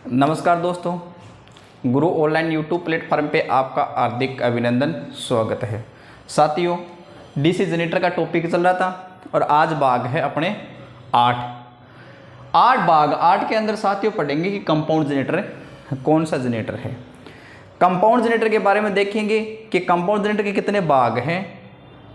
नमस्कार दोस्तों, गुरु online YouTube platform पे आपका हार्दिक अभिनंदन, स्वागत है। साथियों, डीसी जनरेटर का टॉपिक चल रहा था और आज भाग है अपने 8 के अंदर साथियों पढ़ेंगे कि कंपाउंड जनरेटर कौन सा जनरेटर है। कंपाउंड जनरेटर के बारे में देखेंगे कि कंपाउंड जनरेटर के कितने भाग हैं,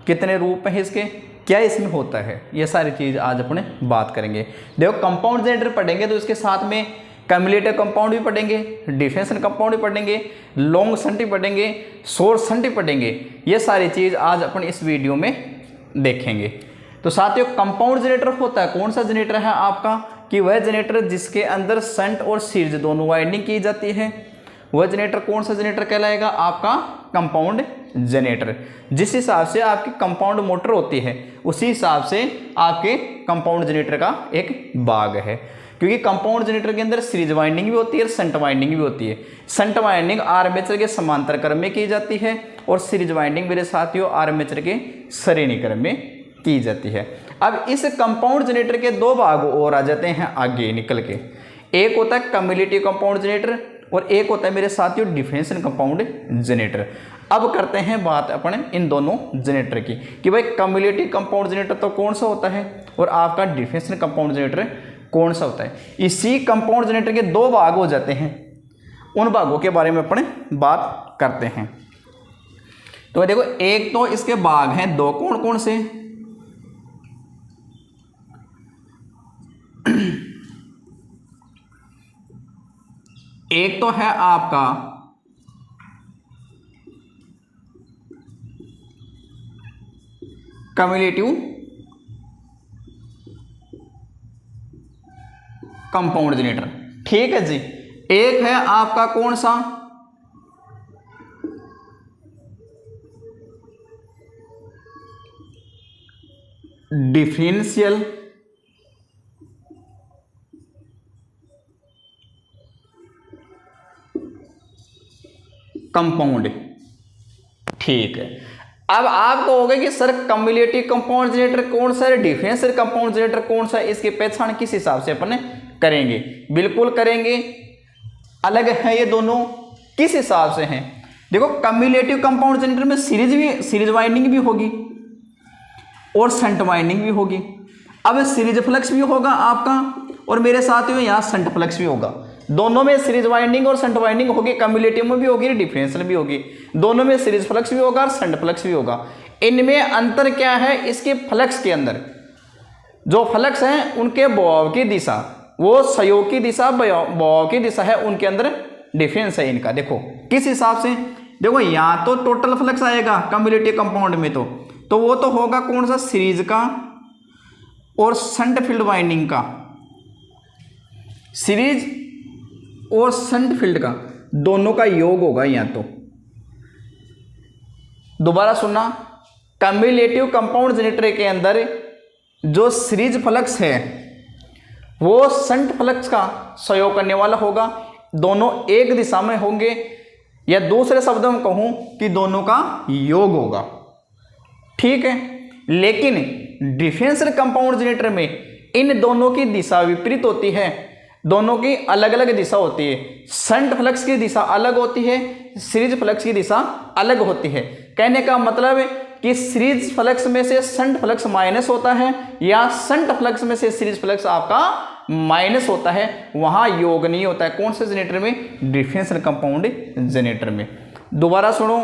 कितने रूप हैं इसके, क्या इसमें होता है, ये सारी चीज़ आज अपने बात करेंगे। देखो, कंपाउंड जनरेटर पढ़ेंगे तो इसके साथ में कम्युलेटिव कंपाउंड भी पढ़ेंगे, डिफेंशन कंपाउंड भी पढ़ेंगे, लॉन्ग शंट भी पढ़ेंगे, शॉर्ट शंट भी पढ़ेंगे। ये सारी चीज़ आज अपन इस वीडियो में देखेंगे। तो साथियों, कंपाउंड जनरेटर होता है कौन सा जनरेटर है आपका, कि वह जनरेटर जिसके अंदर शंट और सीरीज दोनों वाइंडिंग की जाती है, वह जनरेटर कौन सा जनरेटर कहलाएगा, आपका कंपाउंड जनरेटर। जिस हिसाब से आपकी कंपाउंड मोटर होती है उसी हिसाब से आपके कंपाउंड जनरेटर का एक भाग है, क्योंकि कंपाउंड जनरेटर के अंदर सीरीज वाइंडिंग भी होती है और शंट वाइंडिंग भी होती है। शंट वाइंडिंग आर्मेचर के समांतर क्रम में की जाती है और सीरीज वाइंडिंग मेरे साथियों आर्मेचर के श्रेणी क्रम में की जाती है। अब इस कंपाउंड जनरेटर के दो भाग और आ जाते हैं आगे निकल के। एक होता है कम्युलेटिव कंपाउंड जनरेटर और एक होता है मेरे साथियों डिफरेंशियल कंपाउंड जनरेटर। अब करते हैं बात अपन इन दोनों जनरेटर की कि भाई कम्युलेटिव कंपाउंड जनरेटर तो कौन सा होता है और आपका डिफरेंशियल कंपाउंड जनरेटर कौन सा होता है। इसी कंपाउंड जनरेटर के दो भाग हो जाते हैं, उन भागों के बारे में अपन बात करते हैं। तो देखो, एक तो इसके भाग हैं दो, कौन कौन से, एक तो है आपका कम्युलेटिव कंपाउंड जनरेटर, ठीक है जी। एक है आपका कौन सा, डिफरेंशियल कंपाउंड, ठीक है। अब आप कहोगे कि सर कम्युलेटिव कंपाउंड जनरेटर कौन सा है, डिफरेंशियल कंपाउंड जनरेटर कौन सा है, इसकी पहचान किस हिसाब से अपन करेंगे। बिल्कुल करेंगे, अलग है ये दोनों, किस हिसाब से हैं। देखो, कम्युलेटिव कंपाउंड जनरेटर में सीरीज वाइंडिंग भी होगी और शंट वाइंडिंग भी होगी। अब सीरीज फ्लक्स भी होगा आपका और मेरे साथियों यहाँ शंट फ्लक्स भी होगा। दोनों में सीरीज वाइंडिंग और शंट वाइंडिंग होगी, कम्युलेटिव में भी होगी, डिफरेंशियल भी होगी। दोनों में सीरीज फ्लक्स भी होगा और शंट फ्लक्स भी होगा। इनमें अंतर क्या है, इसके फ्लक्स के अंदर जो फ्लक्स हैं उनके बहाव की दिशा, वो सहयोग की दिशा, बहाव की दिशा है, उनके अंदर डिफरेंस है इनका। देखो किस हिसाब से, देखो यहाँ तो टोटल फ्लक्स आएगा कम्युलेटिव कंपाउंड में, तो वो तो होगा कौन सा, सीरीज का और शंट फील्ड वाइंडिंग का, सीरीज और शंट फील्ड का दोनों का योग होगा यहाँ। तो दोबारा सुनना, कम्युलेटिव कंपाउंड जनरेटर के अंदर जो सीरीज फ्लक्स है वो शंट फ्लक्स का सहयोग करने वाला होगा, दोनों एक दिशा में होंगे, या दूसरे शब्दों में कहूं कि दोनों का योग होगा, ठीक है। लेकिन डिफरेंशियल कंपाउंड जनरेटर में इन दोनों की दिशा विपरीत होती है, दोनों की अलग अलग दिशा होती है। शंट फ्लक्स की दिशा अलग होती है, सीरीज फ्लक्स की दिशा अलग होती है। कहने का मतलब है कि सीरीज फ्लक्स में से शंट फ्लक्स माइनस होता है या शंट फ्लक्स में से सीरीज फ्लक्स आपका माइनस होता है, वहां योग नहीं होता है। कौन से जनरेटर में, डिफरेंशियल कंपाउंड जनरेटर में। दोबारा सुनो,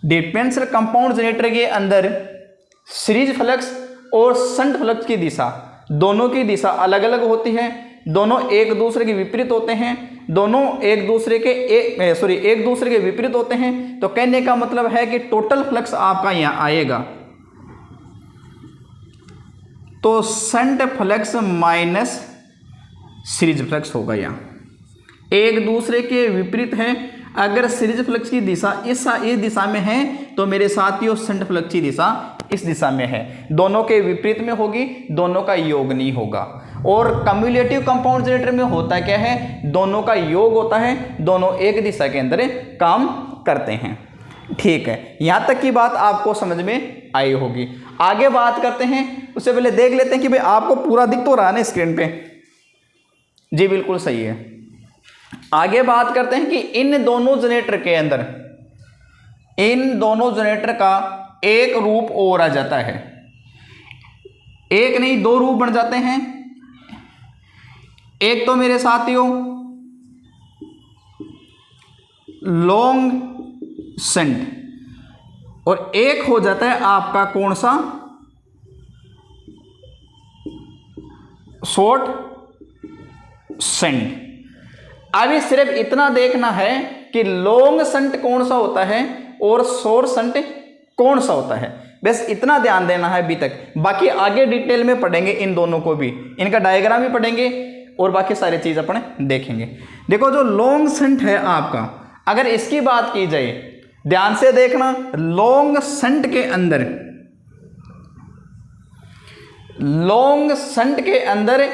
डिफरेंशियल कंपाउंड जनरेटर के अंदर सीरीज फ्लक्स और शंट फ्लक्स की दिशा, दोनों की दिशा अलग अलग होती है, दोनों एक दूसरे के विपरीत होते हैं, दोनों एक दूसरे के विपरीत होते हैं। तो कहने का मतलब है कि टोटल फ्लक्स आपका यहां आएगा तो shunt flux minus series flux होगा, यहां एक दूसरे के विपरीत है। अगर सीरीज फ्लक्स की दिशा इस दिशा में है तो मेरे साथियों शंट फ्लक्स की दिशा इस दिशा में है, दोनों के विपरीत में होगी, दोनों का योग नहीं होगा। और कम्युलेटिव कंपाउंड जनरेटर में होता क्या है, दोनों का योग होता है, दोनों एक दिशा के अंदर काम करते हैं, ठीक है। यहां तक की बात आपको समझ में आई होगी। आगे बात करते हैं, उससे पहले देख लेते हैं कि भाई आपको पूरा दिख तो रहा है ना स्क्रीन पे। जी बिल्कुल सही है। आगे बात करते हैं कि इन दोनों जनरेटर के अंदर, इन दोनों जनरेटर का एक रूप और आ जाता है, एक नहीं दो रूप बन जाते हैं। एक तो मेरे साथियों लॉन्ग शंट, और एक हो जाता है आपका कौन सा, शॉर्ट शंट। अभी सिर्फ इतना देखना है कि लॉन्ग शंट कौन सा होता है और शॉर्ट शंट कौन सा होता है, बस इतना ध्यान देना है अभी तक। बाकी आगे डिटेल में पढ़ेंगे इन दोनों को भी, इनका डायग्राम भी पढ़ेंगे और बाकी सारी चीज अपने देखेंगे। देखो जो लॉन्ग शंट है आपका, अगर इसकी बात की जाए, ध्यान से देखना, लॉन्ग शंट के अंदर, लॉन्ग शंट के अंदर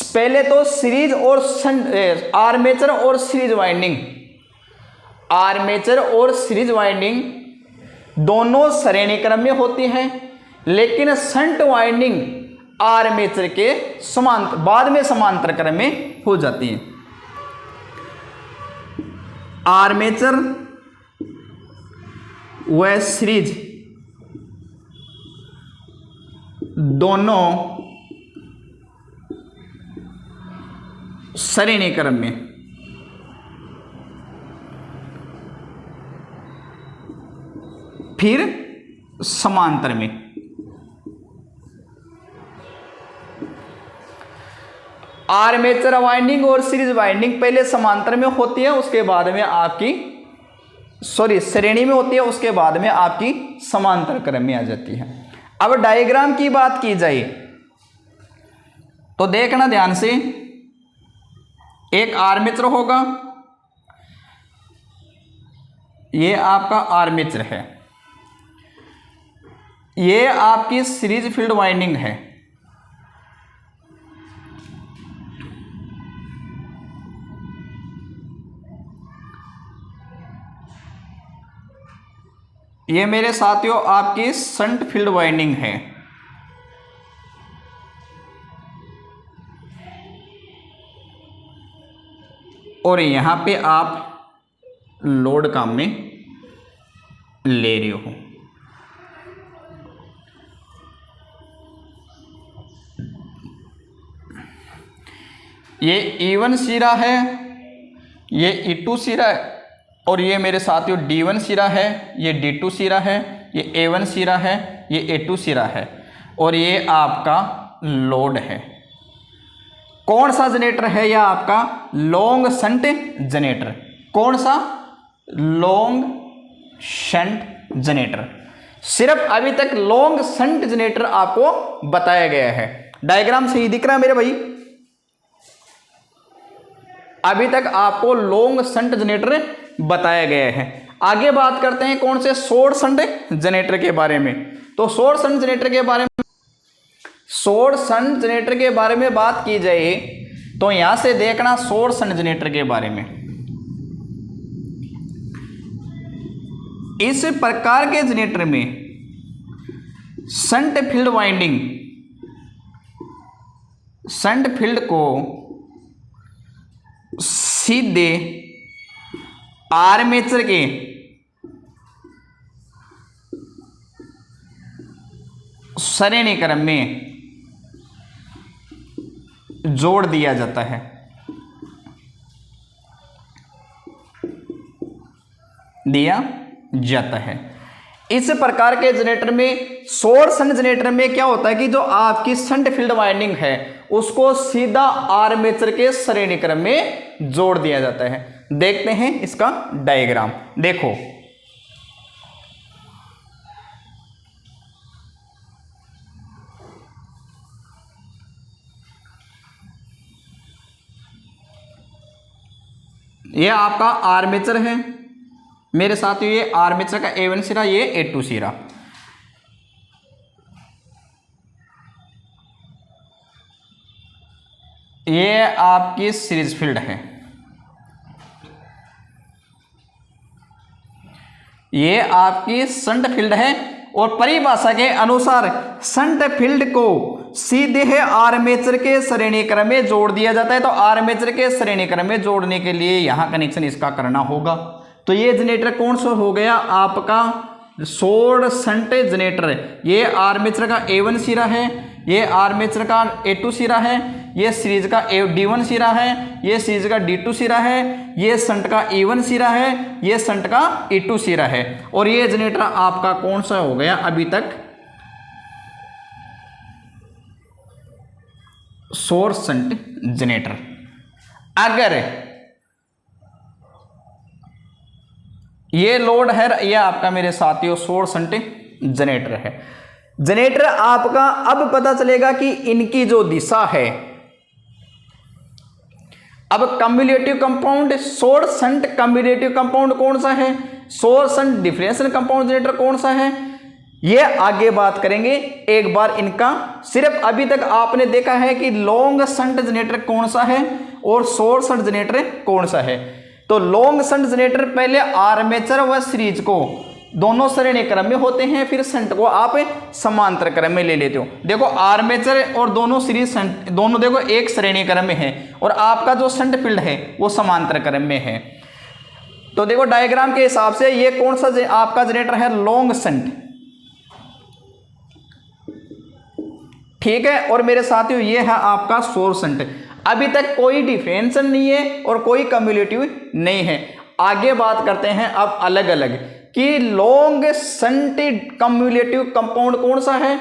पहले तो सीरीज और शंट, आर्मेचर और सीरीज वाइंडिंग, आर्मेचर और सीरीज वाइंडिंग दोनों श्रेणी क्रम में होती हैं, लेकिन शंट वाइंडिंग आर्मेचर के समांतर, बाद में समांतर क्रम में हो जाती है। आर्मेचर व सीरीज दोनों श्रेणी क्रम में, फिर समांतर में। आर्मेचर वाइंडिंग और सीरीज वाइंडिंग पहले समांतर में होती है, उसके बाद में आपकी श्रेणी में होती है, उसके बाद में आपकी समांतर क्रम में आ जाती है। अब डायग्राम की बात की जाए तो देखना ध्यान से, एक आर्मेचर होगा, ये आपका आर्मेचर है, ये आपकी सीरीज फील्ड वाइंडिंग है, ये मेरे साथियों आपकी शंट फील्ड वाइंडिंग है। और यहां पे आप लोड काम में ले रहे हो। ये E1 सिरा है, ये E2 सिरा है, और ये मेरे साथियों D1 सिरा है, ये D2 सिरा है, ये A1 सिरा है, ये A2 सिरा है, और ये आपका लोड है। कौन सा जनरेटर है? यह आपका लॉन्ग शंट जनरेटर। कौन सा? Long shunt generator. सिर्फ अभी तक लॉन्ग शंट जनरेटर आपको बताया गया है। डायग्राम सही दिख रहा है मेरे भाई? अभी तक आपको लॉन्ग शंट जनरेटर बताया गया है। आगे बात करते हैं कौन से? शॉर्ट शंट जनरेटर के बारे में। तो शॉर्ट शंट जनरेटर के बारे में, शॉर्ट शंट जनरेटर के बारे में बात की जाए तो यहां से देखना शॉर्ट शंट जनरेटर के बारे में। इस प्रकार के जनरेटर में shunt field winding, shunt field को सीधे आर्मेचर के श्रेणी क्रम में जोड़ दिया जाता है। दिया जाता है। इस प्रकार के जनरेटर में, शॉर्ट शंट जनरेटर में क्या होता है कि जो आपकी शंट फील्ड वाइंडिंग है उसको सीधा आर्मेचर के श्रेणी क्रम में जोड़ दिया जाता है। देखते हैं इसका डायग्राम। देखो, ये आपका आर्मेचर है मेरे साथियों, ये आर्मेचर का A1 सिरा, ये A2 सिरा। ये आपकी सीरीज फील्ड है, ये आपकी शंट फील्ड है, और परिभाषा के अनुसार शंट फील्ड को सीधे आर्मेचर के श्रेणी क्रम में जोड़ दिया जाता है। तो आर्मेचर के श्रेणी क्रम में जोड़ने के लिए यहाँ कनेक्शन इसका करना होगा। तो ये जनरेटर कौन सा हो गया आपका शॉर्ट शंट जनरेटर। ये आर्मेचर का A1 सिरा है, ये आर्मेचर का A2 सिरा है, ये सीरीज का D1 सिरा है, ये सीरीज का D2 सिरा है, ये शंट का E1 सिरा है, ये शंट का E2 सिरा है। और ये जनरेटर आपका कौन सा हो गया अभी तक शॉर्ट शंट जनरेटर। अगर ये लोड है, ये आपका मेरे साथियों शॉर्ट शंट जनरेटर है। जनरेटर आपका अब पता चलेगा कि इनकी जो दिशा है, अब cumulative compound short shunt cumulative compound कौन सा है, short shunt differential compound generator कौन सा है, ये आगे बात करेंगे। एक बार इनका सिर्फ अभी तक आपने देखा है कि लॉन्ग शंट जनरेटर कौन सा है और शॉर्ट शंट जनरेटर कौन सा है। तो लॉन्ग शंट जनरेटर पहले आर्मेचर व सीरीज को दोनों श्रेणी क्रम में होते हैं, फिर शंट को आप समांतर क्रम में ले लेते हो। देखो आर्मेचर और दोनों सीरीज शंट दोनों देखो एक श्रेणी क्रम में है और आपका जो शंट फील्ड है वो समांतर क्रम में है। तो देखो डायग्राम के हिसाब से ये कौन सा आपका जनरेटर है, लॉन्ग शंट, ठीक है। और मेरे साथियों ये है आपका शॉर्ट शंट। अभी तक कोई डिफरेंशियल नहीं है और कोई कम्युलेटिव नहीं है। आगे बात करते हैं अब अलग अलग कि लॉन्ग शंट कम्युलेटिव कंपाउंड कौन सा है,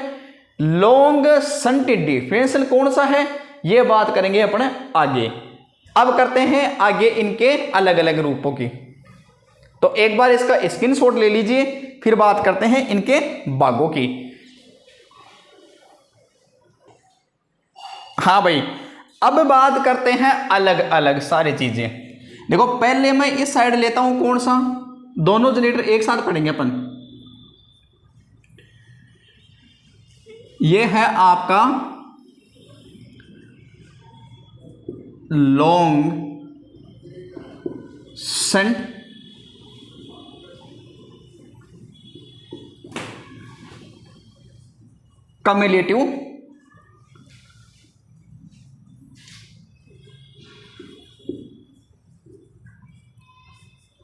लॉन्ग शंट डिफरेंशियल कौन सा है, ये बात करेंगे अपने आगे। अब करते हैं आगे इनके अलग अलग रूपों की। तो एक बार इसका स्क्रीनशॉट ले लीजिए, फिर बात करते हैं इनके भागों की। हाँ भाई, अब बात करते हैं अलग अलग सारी चीजें। देखो पहले मैं इस साइड लेता हूं कौन सा, दोनों जनरेटर एक साथ पढ़ेंगे अपन। ये है आपका लॉन्ग शंट कम्युलेटिव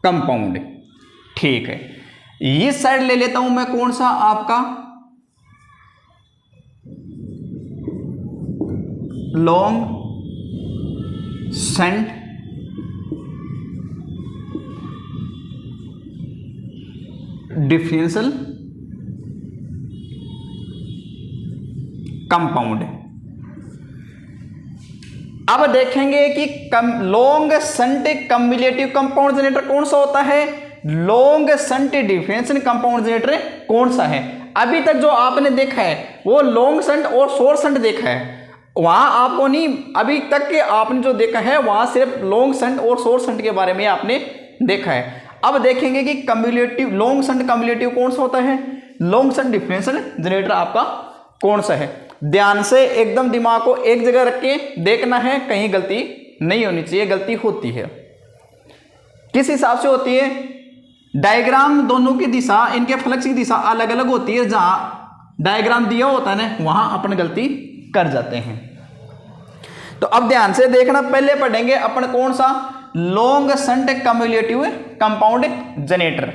कंपाउंड, ठीक है। इस साइड ले लेता हूं मैं कौन सा आपका लॉन्ग शंट डिफरेंशियल कंपाउंड। अब देखेंगे कि long shunt cumulative compound generator कौन सा होता है, long shunt differential compound generator कौन सा है। अभी तक जो आपने देखा है वो लॉन्ग शंट और शॉर्ट शंट देखा है, वहां आपको नहीं, अभी तक के आपने जो देखा है वहां सिर्फ लॉन्ग शंट और शॉर्ट शंट के बारे में आपने देखा है। अब देखेंगे कि कम्युलेटिव लॉन्ग शंट कम्युलेटिव कौन सा होता है, लॉन्ग शंट डिफरेंशियल जनरेटर आपका कौन सा है। ध्यान से एकदम दिमाग को एक जगह रख के देखना है, कहीं गलती नहीं होनी चाहिए। गलती होती है किस हिसाब से होती है, डायग्राम दोनों की दिशा, इनके फ्लक्स की दिशा अलग अलग होती है। जहां डायग्राम दिया होता है ना वहां अपन गलती कर जाते हैं। तो अब ध्यान से देखना, पहले पढ़ेंगे अपन कौन सा, long shunt cumulative compound generator.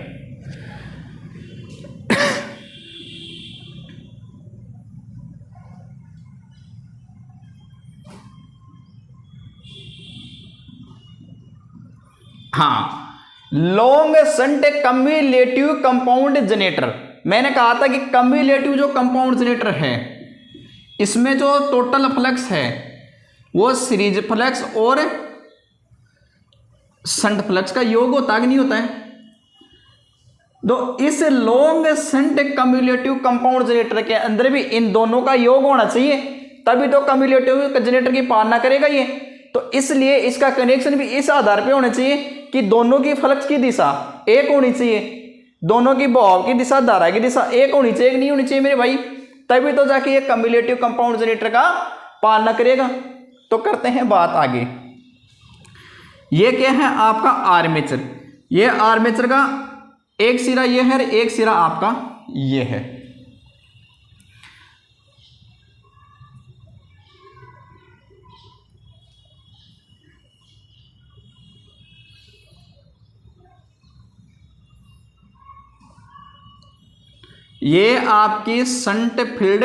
हाँ, long shunt cumulative compound generator. मैंने कहा था कि कम्युलेटिव जो कंपाउंड जनरेटर है इसमें जो टोटल फ्लक्स है वो सीरीज फ्लक्स और शंट फ्लक्स का योग होता है कि नहीं होता है। तो इस long shunt cumulative compound generator के अंदर भी इन दोनों का योग होना चाहिए, तभी तो कम्युलेटिव जनरेटर की पालना करेगा ये। तो इसलिए इसका कनेक्शन भी इस आधार पे होना चाहिए कि दोनों की फ्लक्स की दिशा एक होनी चाहिए, दोनों की बहाव की दिशा, धारा की दिशा एक होनी चाहिए कि नहीं होनी चाहिए मेरे भाई, तभी तो जाके ये कम्युलेटिव कंपाउंड जनरेटर का पालना करेगा। तो करते हैं बात आगे। ये क्या है आपका आर्मेचर। ये आर्मेचर का एक सिरा ये है, एक सिरा आपका ये है। ये आपकी शंट फील्ड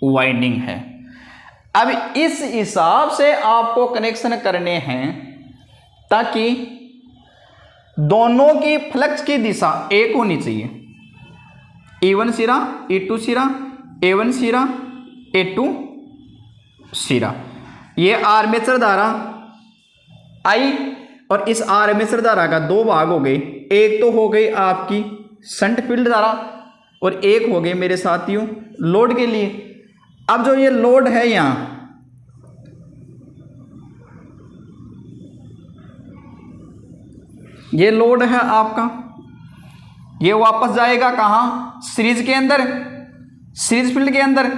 वाइंडिंग है। अब इस हिसाब से आपको कनेक्शन करने हैं ताकि दोनों की फ्लक्स की दिशा एक होनी चाहिए। E1 सिरा, E2 सिरा, A1 सिरा, A2 सिरा। ये आर्मेचर धारा आई और इस आर्मेचर धारा का दो भाग हो गए। एक तो हो गई आपकी शंट फील्ड धारा और एक हो गए मेरे साथियों लोड के लिए। अब जो ये लोड है यहां, ये लोड है आपका, ये वापस जाएगा कहां? सीरीज के अंदर, सीरीज फील्ड के अंदर।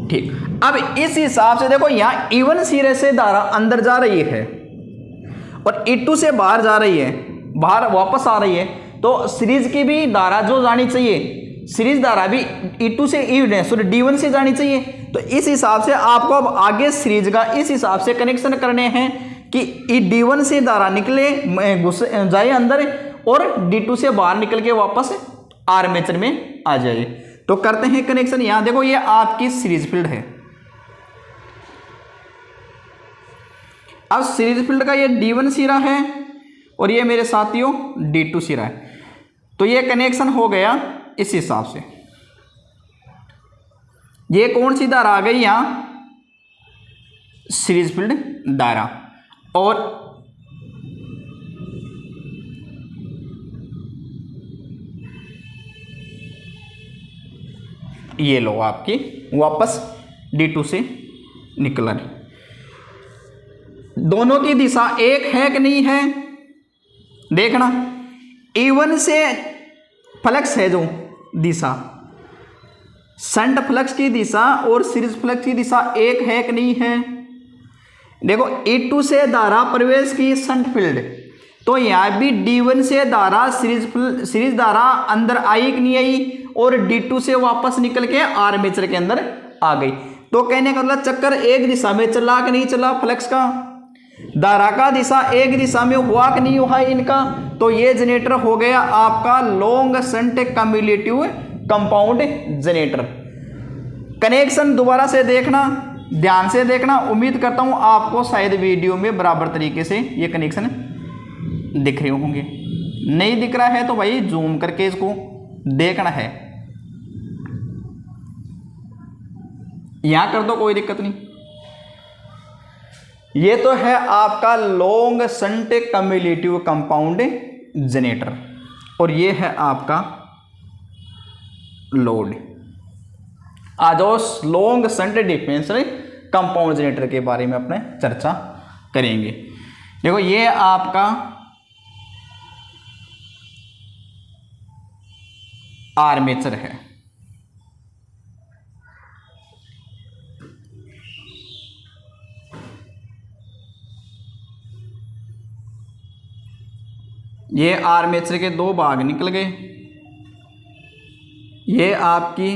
ठीक, अब इस हिसाब से देखो यहां E1 सिरे से धारा अंदर जा रही है और E2 से बाहर जा रही है, बाहर वापस आ रही है, तो सीरीज की भी धारा जो जानी चाहिए, सीरीज धारा भी E2 से D1 से जानी चाहिए। तो इस हिसाब से आपको अब आगे सीरीज का इस हिसाब से कनेक्शन करने हैं कि D1 से धारा निकले घुस जाए अंदर और D2 से बाहर निकल के वापस आर्मेचर में आ जाए। तो करते हैं कनेक्शन। यहां देखो ये आपकी सीरीज फील्ड है। अब सीरीज फील्ड का ये D1 सिरा है और ये मेरे साथियों D2 सिरा है। तो ये कनेक्शन हो गया इस हिसाब से। ये कौन सी धारा आ गई यहां? सीरीज फील्ड धारा। और ये लो आपकी वापस D2 से निकल रही। दोनों की दिशा एक है कि नहीं है देखना। E1 से फ्लक्स है जो दिशा, शंट फ्लक्स की दिशा और सीरीज फ्लक्स की दिशा एक है कि नहीं है। देखो E2 से धारा प्रवेश की शंट फील्ड, तो यहां भी D1 से धारा सीरीज धारा अंदर आई कि नहीं आई और D2 से वापस निकल के आर्मेचर के अंदर आ गई। तो कहने का मतलब चक्कर एक दिशा में चला कि नहीं चला, फ्लक्स का धारा का दिशा एक दिशा में हुआ कि नहीं हुआ इनका। तो ये जनरेटर हो गया आपका long shunt cumulative compound generator. Connection दोबारा से देखना, ध्यान से देखना। उम्मीद करता हूं आपको शायद वीडियो में बराबर तरीके से ये कनेक्शन दिख रहे होंगे। नहीं दिख रहा है तो भाई जूम करके इसको देखना है। यहां कर दो, कोई दिक्कत नहीं। ये तो है आपका long shunt cumulative compound generator और ये है आपका लोड। आ जाओ long shunt differential compound generator के बारे में अपने चर्चा करेंगे। देखो ये आपका आर्मेचर है, ये आर्मेचर के दो भाग निकल गए। ये आपकी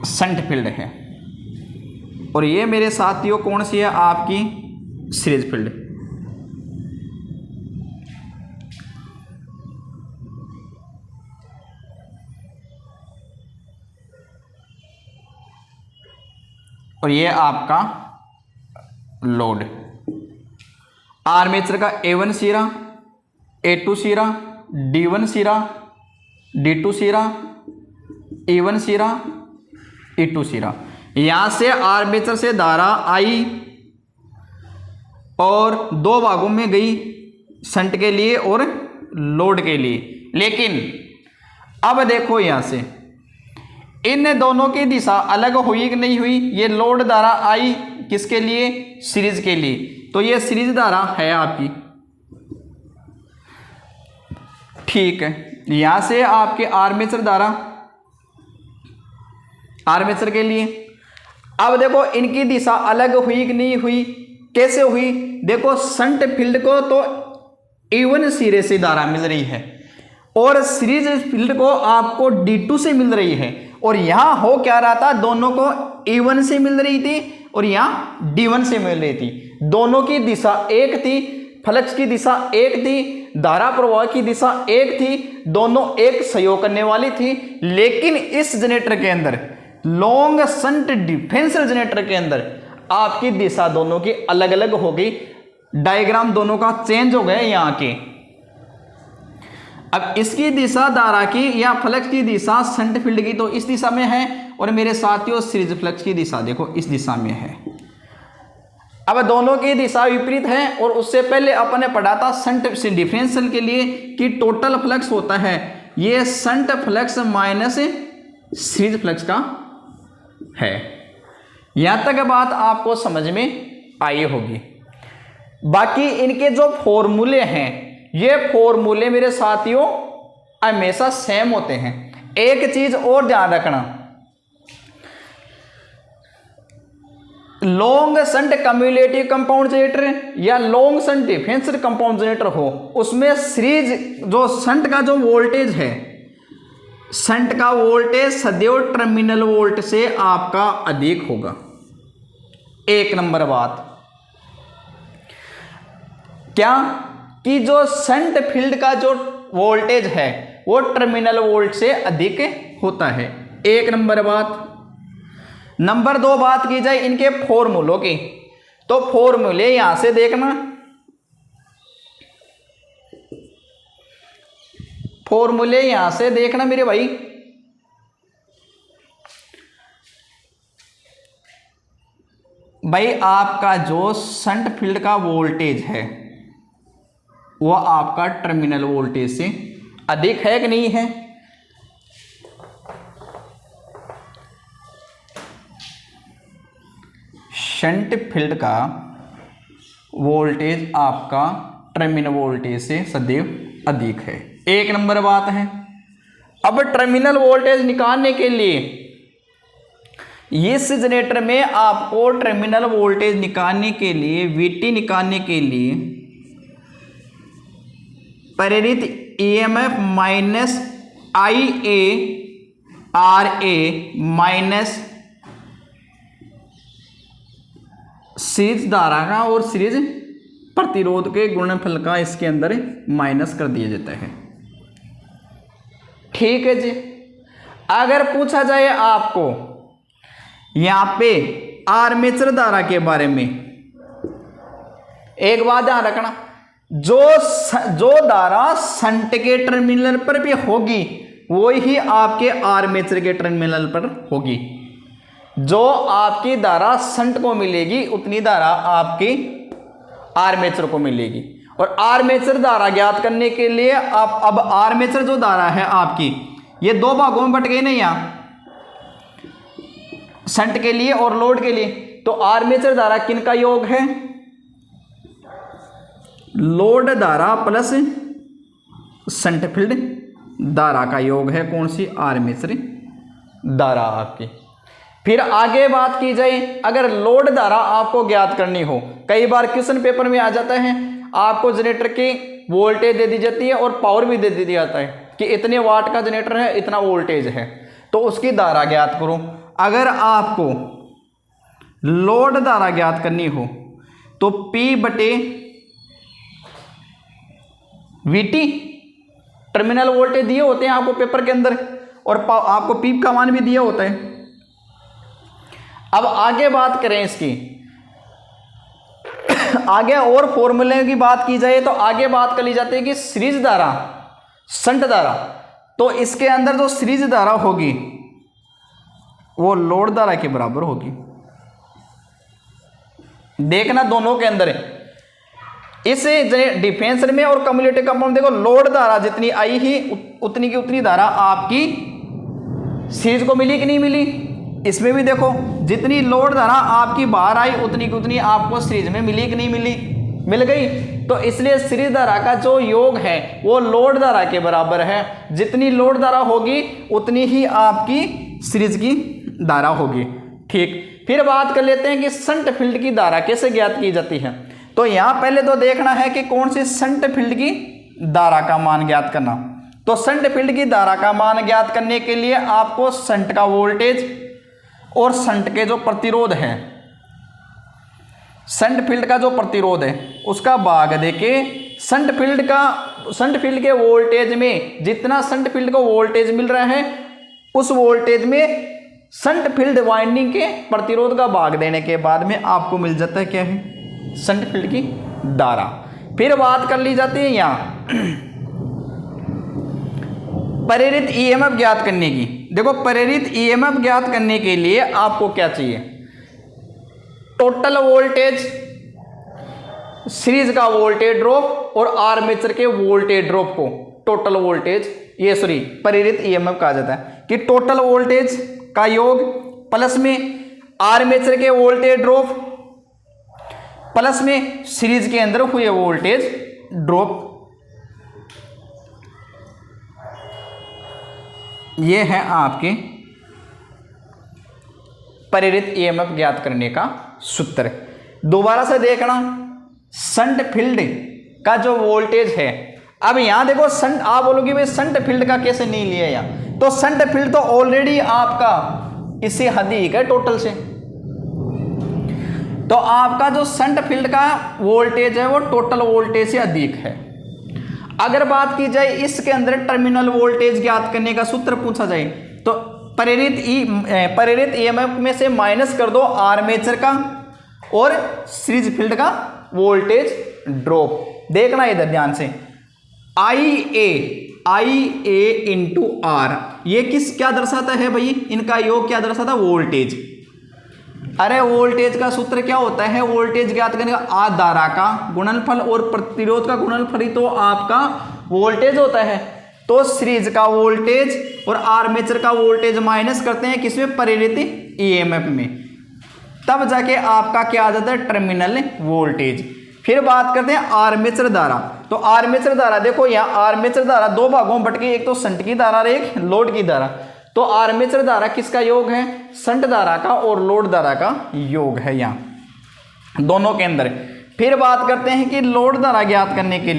शंट फील्ड है और ये मेरे साथियों कौन सी है? आपकी सीरीज फील्ड। और ये आपका लोड। आर्मेचर का A1 सिरा, A2 सिरा, D1 सिरा, D2 सिरा, E1 सिरा, E2 सिरा। यहां से आर्मेचर से धारा आई और दो भागों में गई, शंट के लिए और लोड के लिए। लेकिन अब देखो यहां से इन दोनों की दिशा अलग हुई कि नहीं हुई। ये लोड धारा आई किसके लिए? सीरीज के लिए। तो ये सीरीज धारा है आपकी, ठीक है। यहां से आपके आर्मेचर धारा आर्मेचर के लिए। अब देखो इनकी दिशा अलग हुई कि नहीं हुई, कैसे हुई? देखो शंट फील्ड को तो E1 सिरे से धारा मिल रही है और सीरीज फील्ड को आपको D2 से मिल रही है। और यहां हो क्या रहा था? दोनों को E1 से मिल रही थी और यहां D1 से मिल रही थी। दोनों की दिशा एक थी, फ्लक्स की दिशा एक थी, धारा प्रवाह की दिशा एक थी, दोनों एक सहयोग करने वाली थी। लेकिन इस जनरेटर के अंदर, लॉन्ग शंट डिफरेंशियल जनरेटर के अंदर आपकी दिशा दोनों की अलग अलग हो गई, डायग्राम दोनों का चेंज हो गया यहाँ के। अब इसकी दिशा धारा की या फ्लक्स की दिशा शंट फील्ड की तो इस दिशा में है, और मेरे साथियों सीरीज फ्लक्स की दिशा देखो इस दिशा में है। अब दोनों की दिशा विपरीत है, और उससे पहले अपन ने पढ़ा था शंट डिफरेंशियल के लिए कि टोटल फ्लक्स होता है ये shunt flux minus series flux का है। यहां तक बात आपको समझ में आई होगी। बाकी इनके जो फॉर्मूले हैं, ये फॉर्मूले मेरे साथियों हमेशा सेम होते हैं। एक चीज और ध्यान रखना, long shunt cumulative compound generator या long shunt differential compound generator हो, उसमें सीरीज जो शंट का जो वोल्टेज है, शंट का वोल्टेज सदैव टर्मिनल वोल्ट से आपका अधिक होगा। एक नंबर बात क्या कि जो शंट फील्ड का जो वोल्टेज है वो टर्मिनल वोल्ट से अधिक होता है। एक नंबर बात। नंबर दो बात की जाए इनके फॉर्मूलों की, तो फॉर्मूले यहां से देखना, फॉर्मूले यहां से देखना मेरे भाई। भाई आपका जो शंट फील्ड का वोल्टेज है वो आपका टर्मिनल वोल्टेज से अधिक है कि नहीं है? शंट फील्ड का वोल्टेज आपका टर्मिनल वोल्टेज से सदैव अधिक है। एक नंबर बात है। अब टर्मिनल वोल्टेज निकालने के लिए इस जनरेटर में आपको टर्मिनल वोल्टेज निकालने के लिए, VT निकालने के लिए प्रेरित EMF minus IaRa minus series धारा का और सीरीज प्रतिरोध के गुणनफल का इसके अंदर माइनस कर दिया जाता है। ठीक है जी। अगर पूछा जाए आपको यहां पे आर्मेचर धारा के बारे में, एक बात ध्यान रखना, जो धारा शंट के टर्मिनल पर भी होगी वो ही आपके आर्मेचर के टर्मिनल पर होगी। जो आपकी धारा शंट को मिलेगी उतनी धारा आपकी आर्मेचर को मिलेगी। और आर्मेचर धारा ज्ञात करने के लिए आप अब आर्मेचर जो धारा है आपकी ये दो भागों में बट गई ना, यहाँ शंट के लिए और लोड के लिए। तो आर्मेचर धारा किन का योग है? लोड धारा प्लस शंट फील्ड धारा का योग है। कौन सी? आर्मेचर धारा आपकी। फिर आगे बात की जाए, अगर लोड धारा आपको ज्ञात करनी हो, कई बार क्वेश्चन पेपर में आ जाता है, आपको जनरेटर की वोल्टेज दे दी जाती है और पावर भी दे दिया जाता है कि इतने वाट का जनरेटर है, इतना वोल्टेज है, तो उसकी धारा ज्ञात करो। अगर आपको लोड धारा ज्ञात करनी हो तो P/VT टर्मिनल वोल्टेज दिए होते हैं आपको पेपर के अंदर, और आपको पीप का मान भी दिया होता है। अब आगे बात करें इसकी, आगे और फॉर्मूले की बात की जाए तो आगे बात कर ली जाती है कि सीरीज धारा, शंट धारा, तो इसके अंदर जो सीरीज धारा होगी वो लोड धारा के बराबर होगी। देखना दोनों के अंदर इस डिफेंसर में और कम्युलेटिव कंपाउंड देखो, लोड धारा जितनी आई ही उतनी की उतनी धारा आपकी सीरीज को मिली कि नहीं मिली। इसमें भी देखो जितनी लोड धारा आपकी बाहर आई उतनी की उतनी आपको सीरीज में मिली कि नहीं मिली, मिल गई। तो इसलिए सीरीज धारा का जो योग है वो लोड धारा के बराबर है। जितनी लोड धारा होगी उतनी ही आपकी सीरीज की धारा होगी। ठीक, फिर बात कर लेते हैं कि शंट फील्ड की धारा कैसे ज्ञात की जाती है। तो यहां पहले तो देखना है कि कौन सी शंट फील्ड की धारा का मान ज्ञात करना। तो शंट फील्ड की धारा का मान ज्ञात करने के लिए आपको शंट का वोल्टेज और शंट के जो प्रतिरोध है शंट फील्ड का जो प्रतिरोध है उसका भाग देके शंट फील्ड के वोल्टेज में जितना शंट फील्ड को वोल्टेज मिल रहा है उस वोल्टेज में शंट फील्ड वाइंडिंग के प्रतिरोध का भाग देने के बाद में आपको मिल जाता है क्या है, शंट फील्ड की धारा। फिर बात कर ली जाती है यहां प्रेरित ईएमएफ ज्ञात करने की। देखो प्रेरित ईएमएफ ज्ञात करने के लिए आपको क्या चाहिए, टोटल वोल्टेज, सीरीज का वोल्टेज ड्रॉप और आर्मेचर के वोल्टेज ड्रॉप को टोटल वोल्टेज प्रेरित ईएमएफ कहा जाता है कि टोटल वोल्टेज का योग प्लस में आर्मेचर के वोल्टेज ड्रॉप प्लस में सीरीज के अंदर हुए वोल्टेज ड्रॉप, ये है आपके प्रेरित ईएमएफ ज्ञात करने का सूत्र। दोबारा से देखना, शंट फील्ड का जो वोल्टेज है, अब यहां देखो शंट, आप बोलोगे भाई शंट फील्ड का कैसे नहीं लिया यहां, तो शंट फील्ड तो ऑलरेडी आपका इससे अधिक है टोटल से, तो आपका जो शंट फील्ड का वोल्टेज है वो टोटल वोल्टेज से अधिक है। अगर बात की जाए इसके अंदर टर्मिनल वोल्टेज ज्ञात करने का सूत्र पूछा जाए तो प्रेरित ईएमएफ में से माइनस कर दो आर्मेचर का और सीरीज फील्ड का वोल्टेज ड्रॉप। देखना इधर ध्यान से, IA इंटू आर, ये क्या दर्शाता है भाई, इनका योग क्या दर्शाता है, वोल्टेज। अरे वोल्टेज का सूत्र क्या होता है, वोल्टेज ज्ञात करने का धारा का गुणनफल और प्रतिरोध का गुणनफल ही तो आपका वोल्टेज होता है। तो सीरीज का वोल्टेज और आर्मेचर का वोल्टेज माइनस करते हैं किसमें, प्रेरित ईएमएफ में, तब जाके आपका क्या आ जाता है, टर्मिनल वोल्टेज। फिर बात करते हैं आर्मेचर धारा। तो आर्मेचर धारा देखो यहाँ आर्मेचर धारा दो भागों में बट गई, एक तो शंट की धारा और एक लोड की धारा। तो आर्मेचर धारा किसका योग है, शंट धारा का और लोड धारा का योग है यहाँ दोनों के अंदर। फिर बात करते हैं कि लोड धारा ज्ञात करने के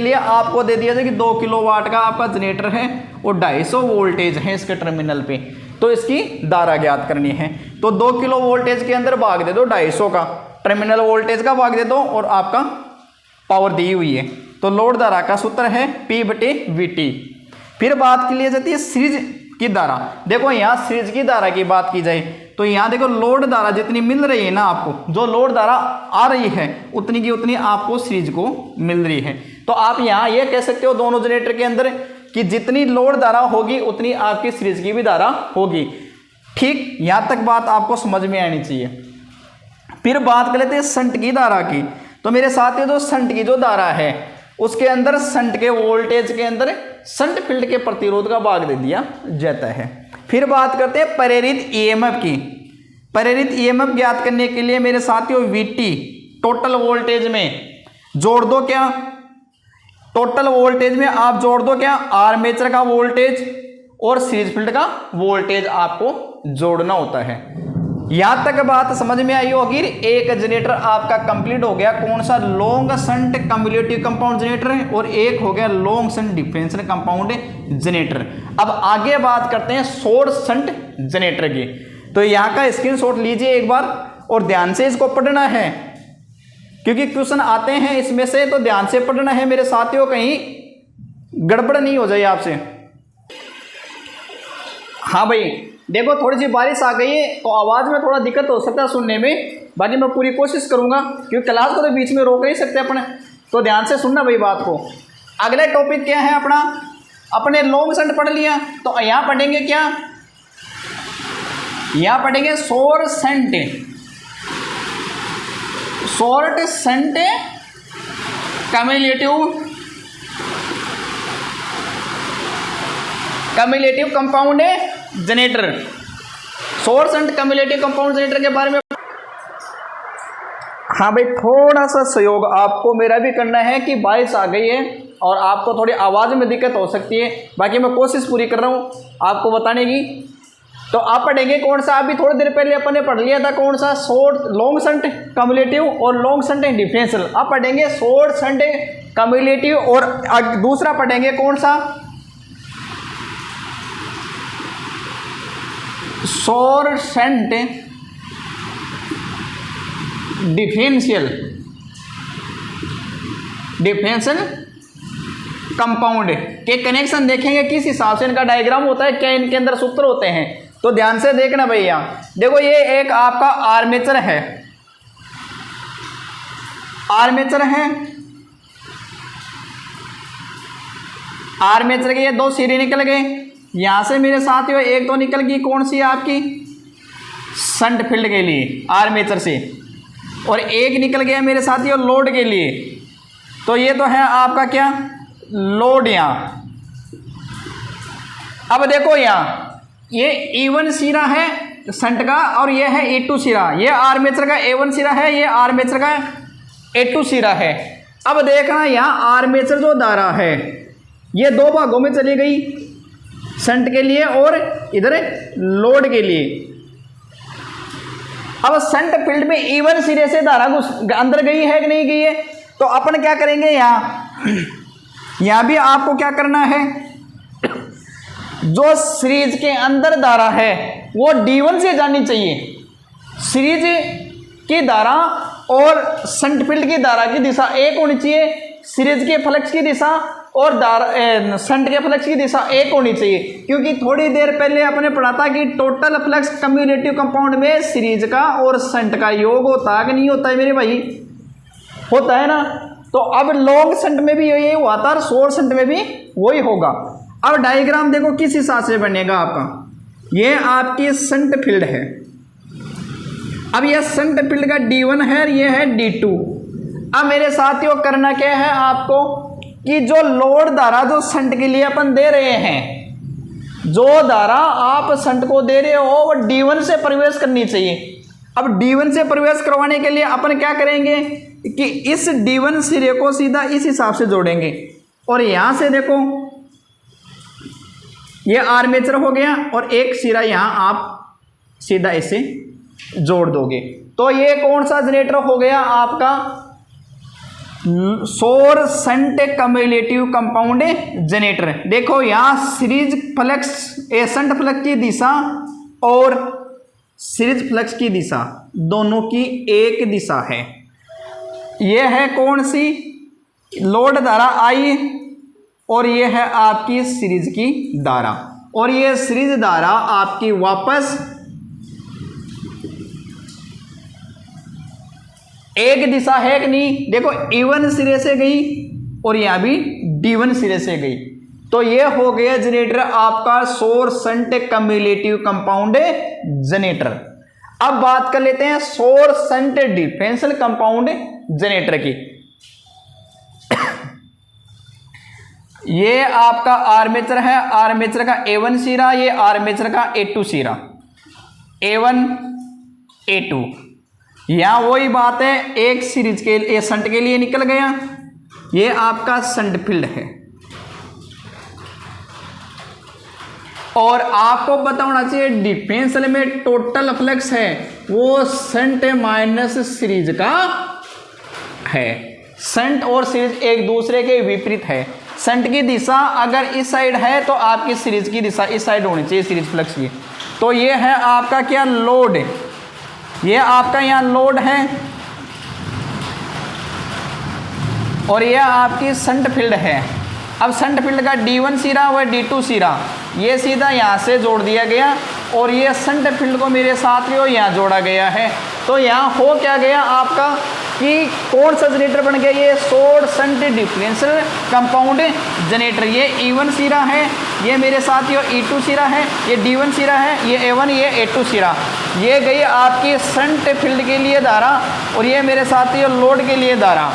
लिए, आपको दे दिया जाए कि 2 किलोवाट का आपका जनरेटर है और 250 वोल्टेज है इसके टर्मिनल पे, तो इसकी धारा ज्ञात करनी है। तो 2 किलो वोल्टेज के अंदर भाग दे दो 250 का, टर्मिनल वोल्टेज का भाग दे दो और आपका पावर दी हुई है। तो लोड धारा का सूत्र है P/VT। फिर बात की ली जाती है सीरीज की धारा। देखो यहाँ सीरीज की धारा की बात की जाए तो यहाँ देखो लोड धारा जितनी मिल रही है ना आपको, जो लोड धारा आ रही है उतनी की उतनी आपको सीरीज को मिल रही है। तो आप यहाँ ये कह सकते हो दोनों जनरेटर के अंदर कि जितनी लोड धारा होगी उतनी आपकी सीरीज की भी धारा होगी। ठीक, यहाँ तक बात आपको समझ में आनी चाहिए। फिर बात कर लेते हैं शंट की धारा की। तो मेरे साथ जो शंट की जो धारा है उसके अंदर शंट के वोल्टेज के अंदर शंट फील्ड के प्रतिरोध का भाग दे दिया जाता है। फिर बात करते हैं प्रेरित ईएमएफ की। प्रेरित ईएमएफ ज्ञात करने के लिए मेरे साथियों VT टोटल वोल्टेज में जोड़ दो क्या, टोटल वोल्टेज में आप जोड़ दो क्या, आर्मेचर का वोल्टेज और सीरीज फील्ड का वोल्टेज आपको जोड़ना होता है। यहां तक बात समझ में आई होगी। एक जनरेटर आपका कंप्लीट हो गया, कौन सा, long shunt cumulative compound generator है, और एक हो गया long shunt differential compound generator. अब आगे बात करते हैं शॉर्ट शंट जनरेटर की। तो यहाँ का स्क्रीनशॉट लीजिए एक बार और ध्यान से इसको पढ़ना है, क्योंकि क्वेश्चन आते हैं इसमें से, तो ध्यान से पढ़ना है मेरे साथियों, कहीं गड़बड़ नहीं हो जाए आपसे। हाँ भाई देखो थोड़ी सी बारिश आ गई है तो आवाज़ में थोड़ा दिक्कत हो सकता है सुनने में, बाकी मैं पूरी कोशिश करूंगा, क्योंकि क्लास को तो बीच में रोक नहीं सकते अपने, तो ध्यान से सुनना भाई बात को। अगला टॉपिक क्या है अपना, अपने लॉन्ग शंट पढ़ लिया, तो यहाँ पढ़ेंगे क्या, यहाँ पढ़ेंगे short shunt cumulative compound generator. Short shunt cumulative compound generator के बारे में हाँ भाई थोड़ा सा सहयोग आपको मेरा भी करना है कि बारिश आ गई है और आपको थोड़ी आवाज़ में दिक्कत हो सकती है, बाकी मैं कोशिश पूरी कर रहा हूँ आपको बताने की। तो आप पढ़ेंगे कौन सा, अभी थोड़ी देर पहले अपन ने पढ़ लिया था कौन सा, लॉन्ग शंट कम्युलेटिव और लॉन्ग शंट डिफरेंशियल। अब पढ़ेंगे शॉर्ट शंट कम्युलेटिव और दूसरा पढ़ेंगे कौन सा, शॉर्ट शंट डिफरेंशियल कंपाउंड के कनेक्शन देखेंगे किस हिसाब से इनका डायग्राम होता है, क्या इनके अंदर सूत्र होते हैं। तो ध्यान से देखना भैया, देखो ये एक आपका आर्मेचर है, आर्मेचर है, आर्मेचर के ये दो सिरे निकल गए, यहां से मेरे साथियों एक तो निकल गई कौन सी आपकी शंट फील्ड के लिए आर्मेचर से, और एक निकल गया मेरे साथियों लोड के लिए। तो ये तो है आपका क्या लोड यहां। अब देखो यहां ये E1 सिरा है शंट का और ये है E2 सिरा, ये आर्मेचर का A1 सिरा है, ये आर्मेचर का A2 सिरा है। अब देखना यहां आर्मेचर जो धारा है ये दो भागों में चली गई, शंट के लिए और इधर लोड के लिए। अब शंट फील्ड में E1 सिरे से धारा अंदर गई है कि नहीं गई है, तो अपन क्या करेंगे यहां भी आपको क्या करना है, जो सीरीज के अंदर धारा है वो D1 से जानी चाहिए। सीरीज की धारा और शंट फील्ड की धारा की दिशा एक होनी चाहिए, सीरीज के फ्लक्स की दिशा और शंट के फ्लक्स की दिशा एक होनी चाहिए। क्योंकि थोड़ी देर पहले अपने पढ़ा था कि टोटल फ्लक्स कम्युलेटिव कंपाउंड में सीरीज का और शंट का योग होता है कि नहीं होता है मेरे भाई, होता है ना। तो अब लॉन्ग शंट में भी यही हुआ था और शॉर्ट शंट में भी वही होगा। अब डायग्राम देखो किस हिसाब से बनेगा आपका, ये आपकी शंट फील्ड है। अब ये शंट फील्ड का D1 है, ये है D2। अब मेरे साथियों करना क्या है आपको कि जो लोड धारा जो शंट के लिए अपन दे रहे हैं, जो धारा आप शंट को दे रहे हो वो D1 से प्रवेश करनी चाहिए। अब D1 से प्रवेश करवाने के लिए अपन क्या करेंगे कि इस D1 सिरे को सीधा इस हिसाब से जोड़ेंगे, और यहां से देखो ये आर्मेचर हो गया और एक सिरा यहां आप सीधा इसे जोड़ दोगे। तो ये कौन सा जनरेटर हो गया आपका सौर शंट कम्युलेटिव कंपाउंड जनरेटर। देखो यहां सीरीज फ्लक्स शंट फ्लक्स की दिशा और सीरीज फ्लक्स की दिशा दोनों की एक दिशा है। यह है कौन सी लोड धारा I और ये है आपकी सीरीज की धारा, और ये सीरीज धारा आपकी वापस एक दिशा है कि नहीं, देखो E1 सिरे से गई और यहां भी D1 सिरे से गई। तो ये हो गया जनरेटर आपका सौर शंट कम्युलेटिव कंपाउंड जनरेटर। अब बात कर लेते हैं सौर शंट डिफरेंशियल कंपाउंड जनरेटर की। ये आपका आर्मेचर है, आर्मेचर का A1 सिरा, ये आर्मेचर का A2 सिरा, A1 A2। यहां वही बात है, एक सीरीज के शंट के लिए निकल गया, ये आपका शंट फील्ड है। और आपको पता होना चाहिए डिफरेंशियल में टोटल फ्लक्स है वो शंट माइनस सीरीज का है। शंट और सीरीज एक दूसरे के विपरीत है। शंट की दिशा अगर इस साइड है तो आपकी सीरीज की दिशा इस साइड होनी चाहिए, सीरीज फ्लक्स की। तो ये है आपका क्या लोड, ये आपका यहाँ लोड है और ये आपकी शंट फील्ड है। अब शंट फील्ड का D1 सिरा व D2 सिरा ये सीधा यहाँ से जोड़ दिया गया और ये शंट फील्ड को मेरे साथ में यहाँ जोड़ा गया है। तो यहाँ हो क्या गया आपका कि कौन सा जनरेटर बन गया, ये सौर शंट डिफरेंशियल कंपाउंड जनरेटर। ये E1 सिरा है, ये मेरे साथियों E2 सिरा है, ये D1 सिरा है, ये A1 ये A2 सिरा। ये गई आपकी शंट फील्ड के लिए धारा और ये मेरे साथियों लोड के लिए धारा।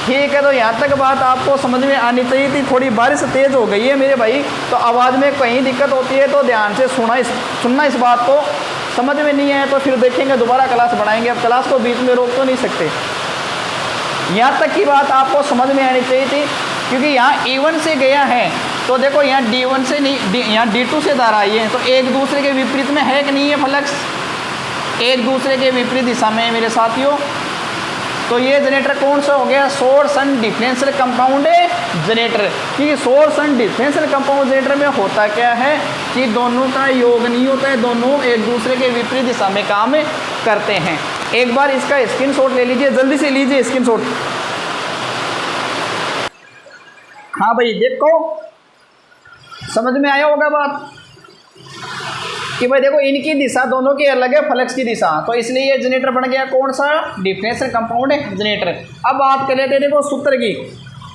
ठीक है, तो यहाँ तक बात आपको समझ में आनी चाहिए थी। थोड़ी बारिश तेज़ हो गई है मेरे भाई, तो आवाज़ में कहीं दिक्कत होती है तो ध्यान से सुनना इस बात को। समझ में नहीं आए तो फिर देखेंगे दोबारा क्लास बढ़ाएंगे, अब क्लास को बीच में रोक तो नहीं सकते। यहाँ तक की बात आपको समझ में आनी चाहिए थी, क्योंकि यहाँ E1 से गया है तो देखो यहाँ D1 से नहीं, यहाँ D2 से धारा आई है, तो एक दूसरे के विपरीत में है कि नहीं है फ्लक्स, एक दूसरे के विपरीत दिशा में है मेरे साथियों। तो ये जनरेटर कौन सा हो गया, सौर शंट डिफरेंशियल कंपाउंड जनरेटर। क्योंकि सौर शंट डिफरेंशियल कंपाउंड जनरेटर में होता क्या है कि दोनों का योग नहीं होता है, दोनों एक दूसरे के विपरीत दिशा में काम करते हैं। एक बार इसका स्क्रीनशॉट ले लीजिए, जल्दी से लीजिए स्क्रीनशॉट। हाँ भाई देखो, समझ में आया होगा बात कि भाई देखो इनकी दिशा दोनों की अलग है, फ्लक्स की दिशा, तो इसलिए ये जनरेटर बन गया कौन सा, डिफरेंशियल कंपाउंड जनरेटर। अब बात कर लेते हैं देखो सूत्र की।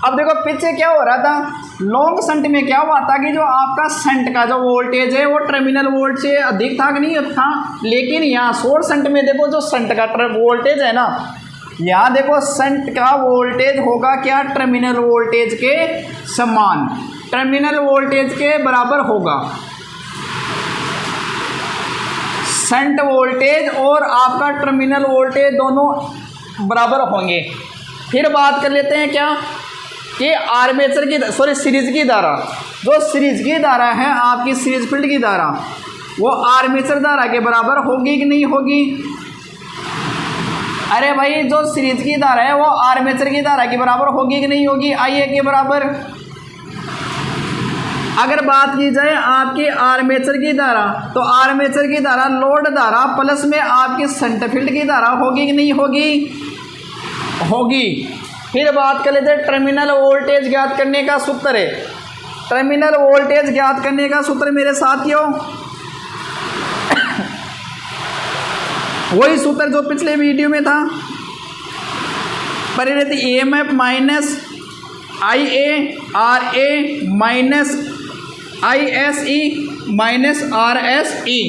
अब देखो पीछे क्या हो रहा था, लॉन्ग शंट में क्या हुआ था कि जो आपका शंट का जो वोल्टेज है वो टर्मिनल वोल्ट से अधिक था कि नहीं था, लेकिन यहाँ शॉर्ट शंट में देखो जो शंट का वोल्टेज है ना, यहाँ देखो शंट का वोल्टेज होगा क्या, टर्मिनल वोल्टेज के समान, टर्मिनल वोल्टेज के बराबर होगा। शंट वोल्टेज और आपका टर्मिनल वोल्टेज दोनों बराबर होंगे। फिर बात कर लेते हैं क्या कि आर्मेचर की सीरीज की धारा, जो सीरीज की धारा है आपकी सीरीज फील्ड की धारा, वो आर्मेचर धारा के बराबर होगी कि नहीं होगी। अरे भाई जो सीरीज की धारा है वो आर्मेचर की धारा के बराबर होगी कि नहीं होगी, IA के बराबर। अगर बात की जाए आपकी आर्मेचर की धारा, तो आर्मेचर की धारा लोड धारा प्लस में आपकी शंट फील्ड की धारा होगी कि नहीं होगी, होगी। फिर बात कर लेते हैं टर्मिनल वोल्टेज ज्ञात करने का सूत्र है। टर्मिनल वोल्टेज ज्ञात करने का सूत्र मेरे साथियों वही सूत्र जो पिछले वीडियो में था, परिवर्तित EMF minus IA RA minus ISE minus RSE।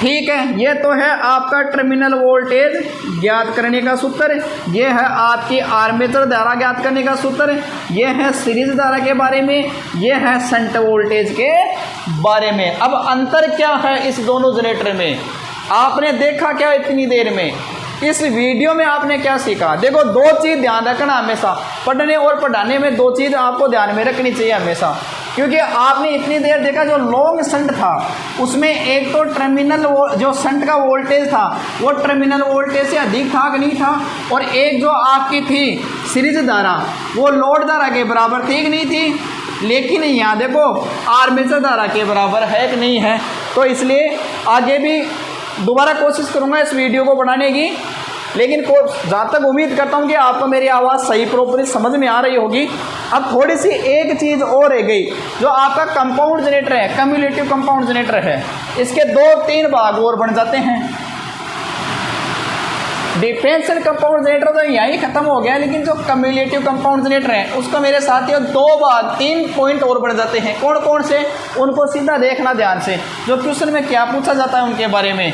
ठीक है, ये तो है आपका टर्मिनल वोल्टेज ज्ञात करने का सूत्र, ये है आपकी आर्मेचर धारा ज्ञात करने का सूत्र, ये है सीरीज धारा के बारे में, ये है शंट वोल्टेज के बारे में। अब अंतर क्या है इस दोनों जनरेटर में, आपने देखा क्या इतनी देर में, इस वीडियो में आपने क्या सीखा। देखो दो चीज़ ध्यान रखना हमेशा, पढ़ने और पढ़ाने में दो चीज़ आपको ध्यान में रखनी चाहिए हमेशा, क्योंकि आपने इतनी देर देखा जो लॉन्ग शंट था उसमें एक तो टर्मिनल जो शंट का वोल्टेज था वो टर्मिनल वोल्टेज से अधिक था कि नहीं था, और एक जो आपकी थी सीरीज धारा वो लोड धारा के बराबर थी कि नहीं थी। लेकिन यहाँ देखो आर्मेचर धारा के बराबर है कि नहीं है। तो इसलिए आगे भी दोबारा कोशिश करूँगा इस वीडियो को बनाने की, लेकिन जहाँ तक उम्मीद करता हूँ कि आपको मेरी आवाज़ सही प्रॉपरली समझ में आ रही होगी। अब थोड़ी सी एक चीज़ और रह गई, जो आपका कंपाउंड जनरेटर है, कम्युलेटिव कंपाउंड जनरेटर है, इसके 2-3 भाग और बन जाते हैं। डिफरेंशियल कंपाउंड जनरेटर तो यहीं खत्म हो गया, लेकिन जो कम्युलेटिव कंपाउंड जनरेटर है उसका मेरे साथियों 3 पॉइंट और बढ़ जाते हैं। कौन कौन से, उनको सीधा देखना ध्यान से, जो क्वेश्चन में क्या पूछा जाता है उनके बारे में।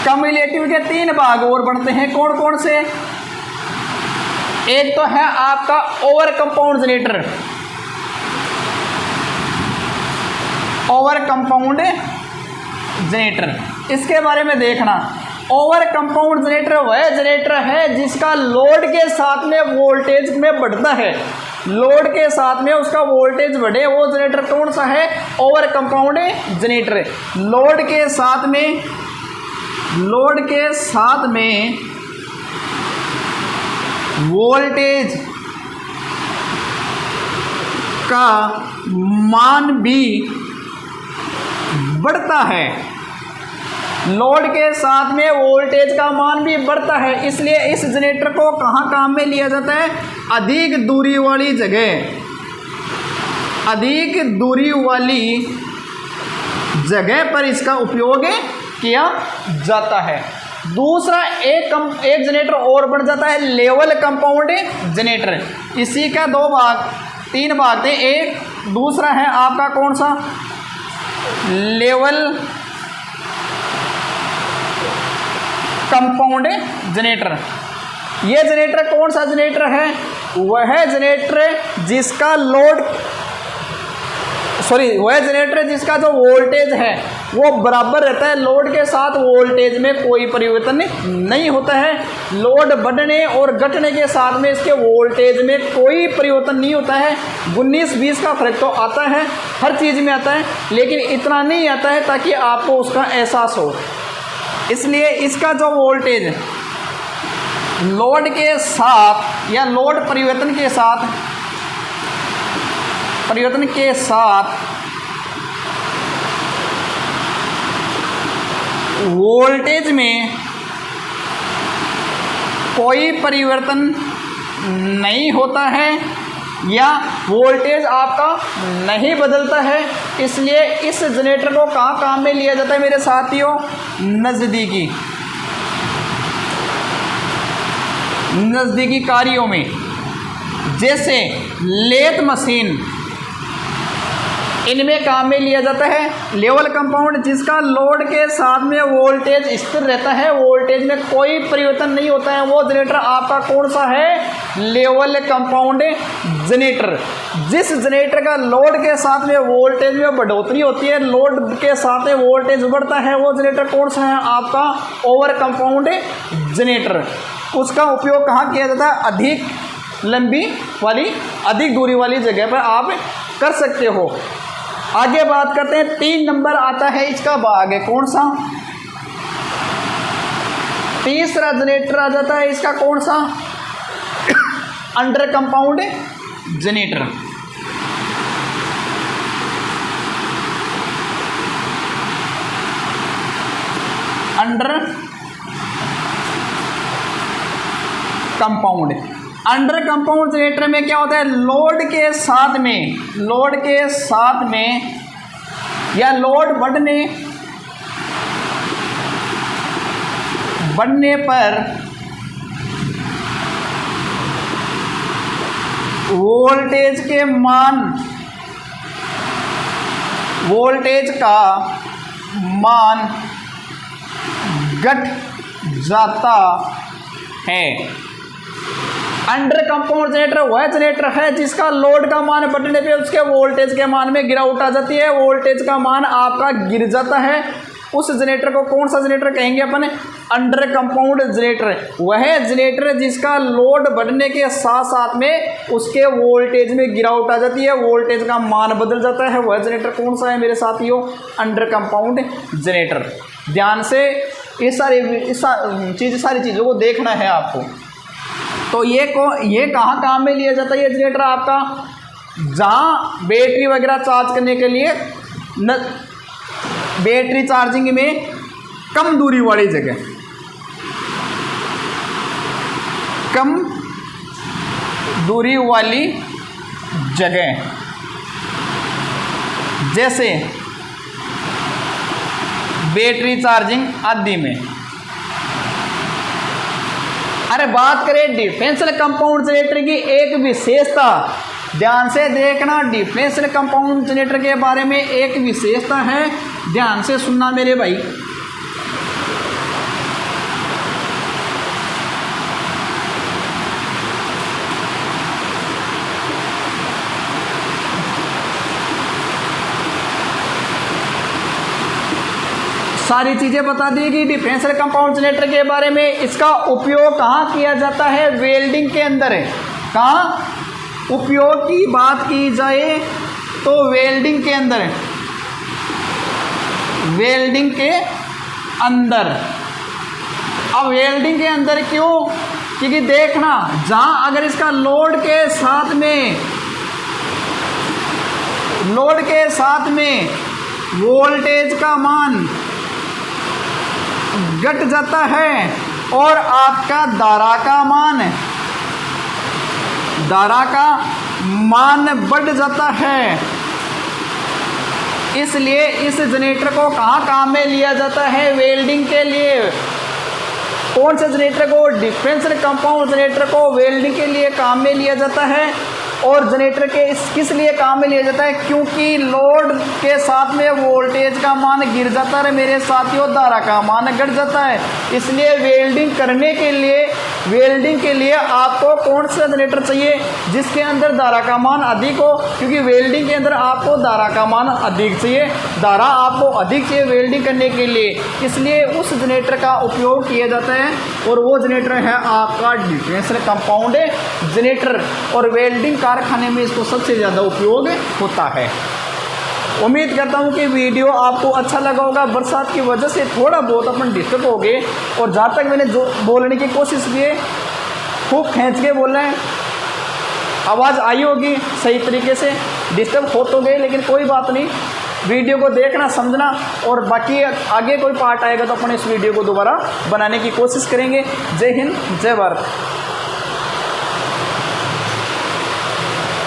कम्युलेटिव के 3 भाग और बनते हैं, कौन कौन से। एक तो है आपका over compound generator, over compound generator, इसके बारे में देखना। ओवर कंपाउंड जनरेटर वह जनरेटर है जिसका लोड के साथ में वोल्टेज में बढ़ता है, लोड के साथ में उसका वोल्टेज बढ़े, वो जनरेटर कौन सा है, ओवर कंपाउंड जनरेटर। लोड के साथ में वोल्टेज का मान भी बढ़ता है, लोड के साथ में वोल्टेज का मान भी बढ़ता है। इसलिए इस जनरेटर को कहाँ काम में लिया जाता है, अधिक दूरी वाली जगह, अधिक दूरी वाली जगह पर इसका उपयोग किया जाता है। दूसरा एक जनरेटर और बढ़ जाता है, लेवल कंपाउंड जनरेटर। इसी का 3 भाग थे, एक दूसरा है आपका कौन सा, लेवल कंपाउंड जनरेटर। ये जनरेटर कौन सा जनरेटर है, वह जनरेटर जिसका जिसका जो वोल्टेज है वो बराबर रहता है, लोड के साथ वोल्टेज में कोई परिवर्तन नहीं होता है। लोड बढ़ने और घटने के साथ में इसके वोल्टेज में कोई परिवर्तन नहीं होता है। 19-20 का फर्क तो आता है, हर चीज़ में आता है, लेकिन इतना नहीं आता है ताकि आपको उसका एहसास हो। इसलिए इसका जो वोल्टेज लोड के साथ या लोड परिवर्तन के साथ परिवर्तन के साथ वोल्टेज में कोई परिवर्तन नहीं होता है या वोल्टेज आपका नहीं बदलता है, इसलिए इस जनरेटर को कहाँ काम में लिया जाता है मेरे साथियों? नज़दीकी कार्यों में, जैसे लेथ मशीन, इनमें काम में लिया जाता है। लेवल कंपाउंड जिसका लोड के साथ में वोल्टेज स्थिर रहता है, वोल्टेज में कोई परिवर्तन नहीं होता है, वो जनरेटर आपका कौन सा है? Level compound generator. जिस जनरेटर का लोड के साथ में वोल्टेज में बढ़ोतरी होती है, लोड के साथ में वोल्टेज बढ़ता है, वो जनरेटर कौन सा है? आपका ओवर कंपाउंड जनरेटर। उसका उपयोग कहाँ किया जाता है? अधिक लंबी वाली, अधिक दूरी वाली जगह पर आप कर सकते हो। आगे बात करते हैं, 3 नंबर आता है इसका भाग है कौन सा? तीसरा जनरेटर आ जाता है इसका कौन सा? Under compound generator. Under compound. Under compound generator में क्या होता है? लोड के साथ में या लोड बढ़ने पर वोल्टेज का मान घट जाता है। अंडर कंपाउंड जनरेटर वह जनरेटर है जिसका लोड का मान बढ़ने पे उसके वोल्टेज के मान में गिरावट आ जाती है, वोल्टेज का मान आपका गिर जाता है। उस जनरेटर को कौन सा जनरेटर कहेंगे अपन? Under compound generator. वह जनरेटर जिसका लोड बढ़ने के साथ साथ में उसके वोल्टेज में गिरावट आ जाती है, वोल्टेज का मान बदल जाता है, वह जनरेटर कौन सा है मेरे साथियों? Under compound generator. ध्यान से ये सारी चीज़ों को देखना है आपको। तो ये कहाँ काम में लिया जाता है? ये जनरेटर आपका जहाँ बैटरी वगैरह चार्ज करने के लिए बैटरी चार्जिंग में कम दूरी वाली जगह, जैसे बैटरी चार्जिंग आदि में। अरे बात करें डिफरेंशियल कंपाउंड जनरेटर की एक विशेषता, ध्यान से देखना। डिफरेंशियल कंपाउंड जनरेटर के बारे में एक विशेषता है, ध्यान से सुनना मेरे भाई। सारी चीज़ें बता दी कि डिफरेंशियल कंपाउंड जनरेटर के बारे में। इसका उपयोग कहाँ किया जाता है? वेल्डिंग के अंदर है। कहाँ उपयोग की बात की जाए तो वेल्डिंग के अंदर है, वेल्डिंग के अंदर। अब वेल्डिंग के अंदर क्यों? क्योंकि देखना, जहाँ अगर इसका लोड के साथ में वोल्टेज का मान घट जाता है और आपका धारा का मान बढ़ जाता है, इसलिए इस जनरेटर को कहाँ काम में लिया जाता है? वेल्डिंग के लिए। कौन से जनरेटर को? डिफरेंशियल कंपाउंड जनरेटर को वेल्डिंग के लिए काम में लिया जाता है। और जनरेटर के किस लिए काम में लिया जाता है? क्योंकि लोड के साथ में वोल्टेज का मान गिर जाता है मेरे साथियों, धारा का मान घट जाता है। इसलिए वेल्डिंग के लिए आपको कौन सा जनरेटर चाहिए? जिसके अंदर धारा का मान अधिक हो, क्योंकि वेल्डिंग के अंदर आपको धारा का मान अधिक चाहिए, धारा आपको अधिक चाहिए वेल्डिंग करने के लिए, इसलिए उस जनरेटर का उपयोग किया जाता है। और वो जनरेटर है आपका डिफरेंशियल कंपाउंड जनरेटर, और वेल्डिंग कारखाने में इसको सबसे ज़्यादा उपयोग होता है। उम्मीद करता हूँ कि वीडियो आपको अच्छा लगा होगा। बरसात की वजह से थोड़ा बहुत अपन डिस्टर्ब हो गए, और जहाँ तक मैंने जो बोलने की कोशिश की है खूब खींच के बोल रहे हैं, आवाज़ आई होगी सही तरीके से, डिस्टर्ब हो तो गए लेकिन कोई बात नहीं, वीडियो को देखना समझना, और बाकी आगे कोई पार्ट आएगा तो अपन इस वीडियो को दोबारा बनाने की कोशिश करेंगे। जय हिंद, जय भारत।